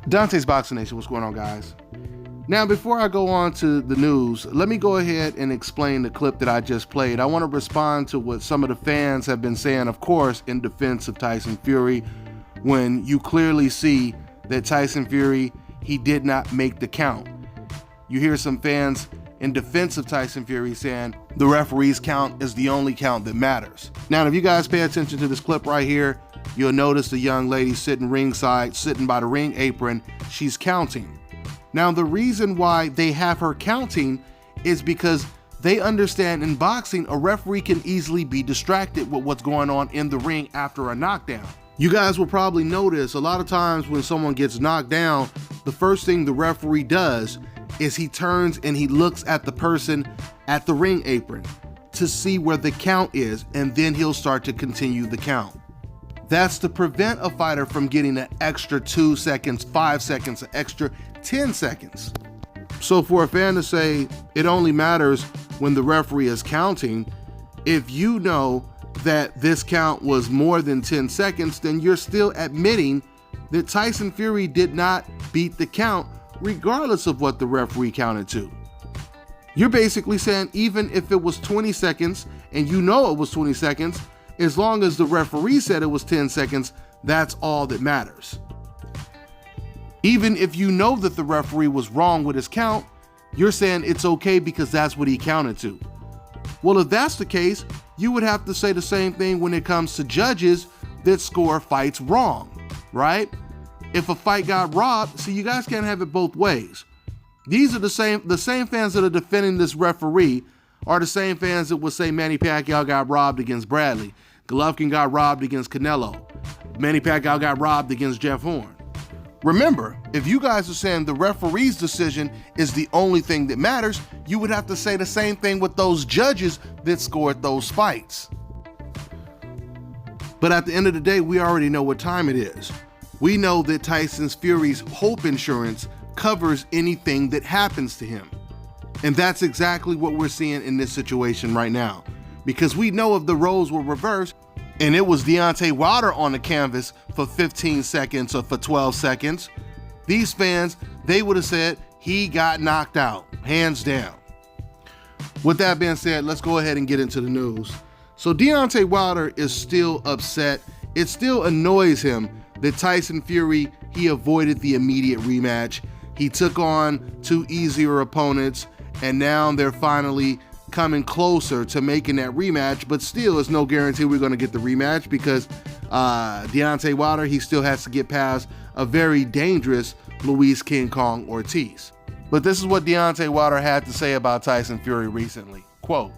Deontay's Boxing Nation, what's going on, guys? Now, before I go on to the news, let me go ahead and explain the clip that I just played. I want to respond to what some of the fans have been saying, of course, in defense of Tyson Fury, when you clearly see that Tyson Fury, he did not make the count. You hear some fans in defense of Tyson Fury saying the referee's count is the only count that matters. Now, if you guys pay attention to this clip right here, you'll notice the young lady sitting ringside, sitting by the ring apron, she's counting. Now, the reason why they have her counting is because they understand in boxing, a referee can easily be distracted with what's going on in the ring after a knockdown. You guys will probably notice a lot of times when someone gets knocked down, the first thing the referee does is he turns and he looks at the person at the ring apron to see where the count is, and then he'll start to continue the count. That's to prevent a fighter from getting an extra 2 seconds, 5 seconds, an extra 10 seconds. So for a fan to say it only matters when the referee is counting, if you know that this count was more than 10 seconds, then you're still admitting that Tyson Fury did not beat the count regardless of what the referee counted to. You're basically saying even if it was 20 seconds and you know it was 20 seconds, as long as the referee said it was 10 seconds, that's all that matters. Even if you know that the referee was wrong with his count, you're saying it's okay because that's what he counted to. Well, if that's the case, you would have to say the same thing when it comes to judges that score fights wrong, right? If a fight got robbed, see, you guys can't have it both ways. These are the same fans that are defending this referee are the same fans that would say Manny Pacquiao got robbed against Bradley, Golovkin got robbed against Canelo, Manny Pacquiao got robbed against Jeff Horn. Remember, if you guys are saying the referee's decision is the only thing that matters, you would have to say the same thing with those judges that scored those fights. But at the end of the day, we already know what time it is. We know that Tyson Fury's Hope Insurance covers anything that happens to him. And that's exactly what we're seeing in this situation right now. Because we know if the roles were reversed and it was Deontay Wilder on the canvas for 15 seconds or for 12 seconds, these fans, they would have said he got knocked out, hands down. With that being said, let's go ahead and get into the news. So Deontay Wilder is still upset. It still annoys him that Tyson Fury, he avoided the immediate rematch. He took on two easier opponents, and now they're finally coming closer to making that rematch, but still it's no guarantee we're going to get the rematch because Deontay Wilder, he still has to get past a very dangerous Luis King Kong Ortiz. But this is what Deontay Wilder had to say about Tyson Fury recently. Quote,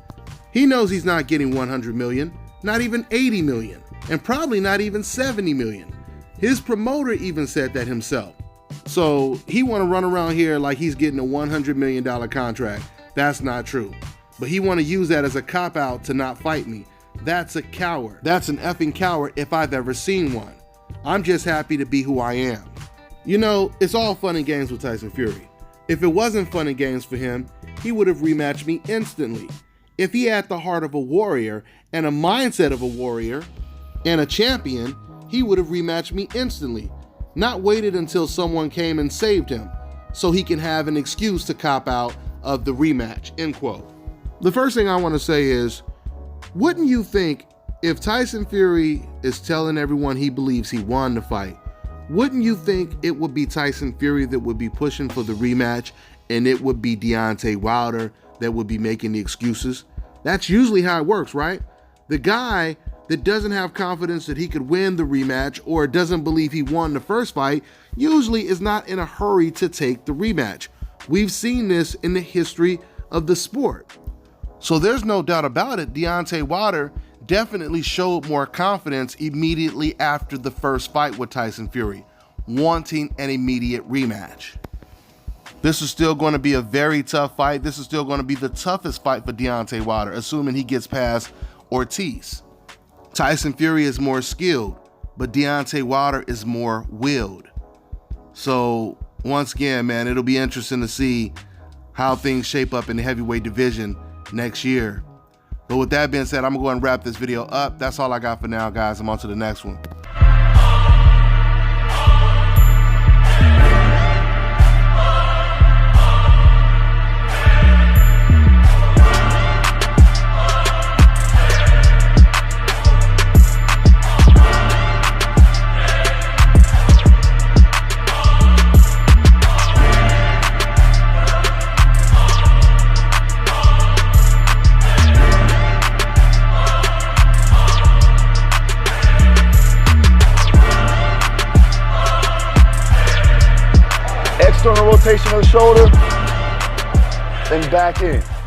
he knows he's not getting 100 million, not even 80 million, and probably not even 70 million. His promoter even said that himself. So he want to run around here like he's getting a $100 million contract. That's not true. But he want to use that as a cop-out to not fight me. That's a coward. That's an effing coward if I've ever seen one. I'm just happy to be who I am. You know, it's all fun and games with Tyson Fury. If it wasn't fun and games for him, he would have rematched me instantly. If he had the heart of a warrior and a mindset of a warrior and a champion, he would have rematched me instantly, not waited until someone came and saved him so he can have an excuse to cop out of the rematch, end quote. The first thing I want to say is, wouldn't you think if Tyson Fury is telling everyone he believes he won the fight, wouldn't you think it would be Tyson Fury that would be pushing for the rematch and it would be Deontay Wilder that would be making the excuses? That's usually how it works, right? The guy that doesn't have confidence that he could win the rematch or doesn't believe he won the first fight usually is not in a hurry to take the rematch. We've seen this in the history of the sport. So there's no doubt about it, Deontay Wilder definitely showed more confidence immediately after the first fight with Tyson Fury, wanting an immediate rematch. This is still going to be a very tough fight. This is still going to be the toughest fight for Deontay Wilder, assuming he gets past Ortiz. Tyson Fury is more skilled, but Deontay Wilder is more willed. So once again, man, it'll be interesting to see how things shape up in the heavyweight division next year. But with that being said, I'm gonna go ahead and wrap this video up. That's all I got for now, guys. I'm on to the next one. rotation of the shoulder, and back in.